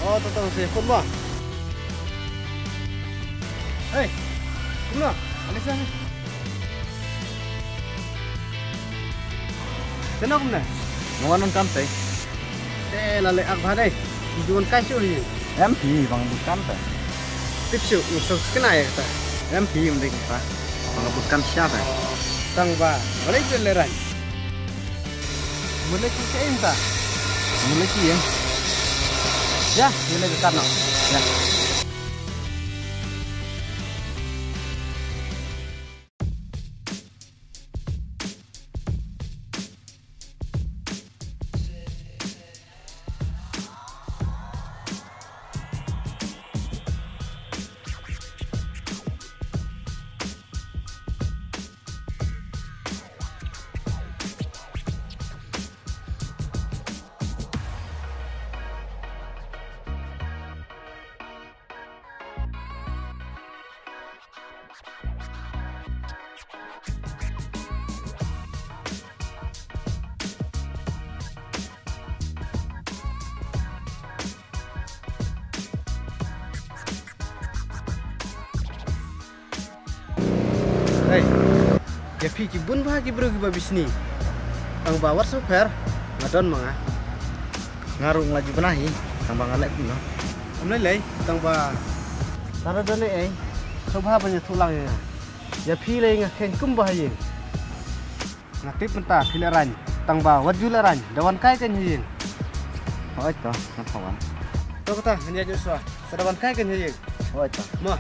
Oh, totong si phone mo. Hey, kumno, alis na. Kenapa kumna? Ngawan ang kante. Lalai ak bhadai. Jual kasih ni. Em pi bang bukan ta. Tipsu, usah kena ya kata. Em pi mending pa. Bang bukan siapa. Tang ba, boleh beleran. Mulai kita entah. Mulai ki ya. Ya, mulai kita nak. Ya. Hey, ya piki bun bahagi bro giba bisni. Ang bawar super, ngadon mga. ngarung laju benahi, kang bang alek pun. Amlai lei, tang ba. Tara dole sobha banyak tulangnya. Ya pile ngaken kum bahayin. Ngatip mentah pileran, tang ba wajularan, dawan kai kan yin. Oh itu, ngapawan. Tahu kata hanya Joshua, sedawan kai kan yin. Oh itu. Mah.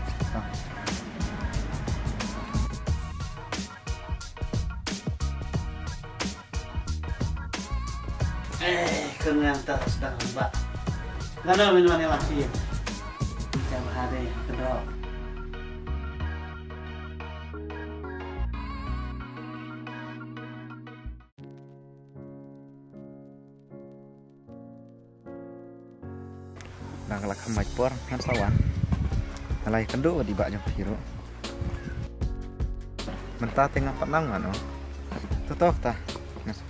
Kenyang terus dah mbak. Ngana minuman yang lagi. Jangan hari kedua. Nang lak hamai por kan sawan. Alai kendo di baknya biru. Mentah tengah petang kan, tutup tah. Ngasih.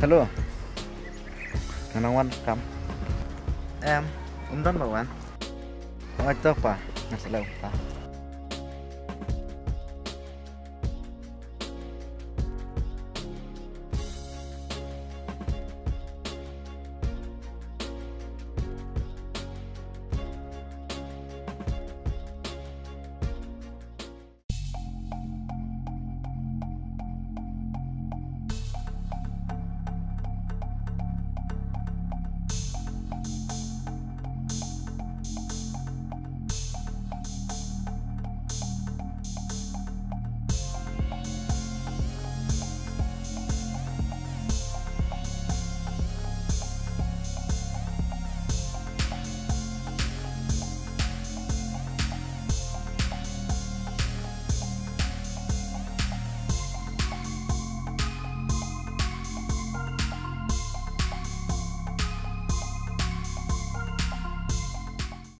Halo, nganawan kam. Em, don bawan. Oh itu apa? Ngasih lewat.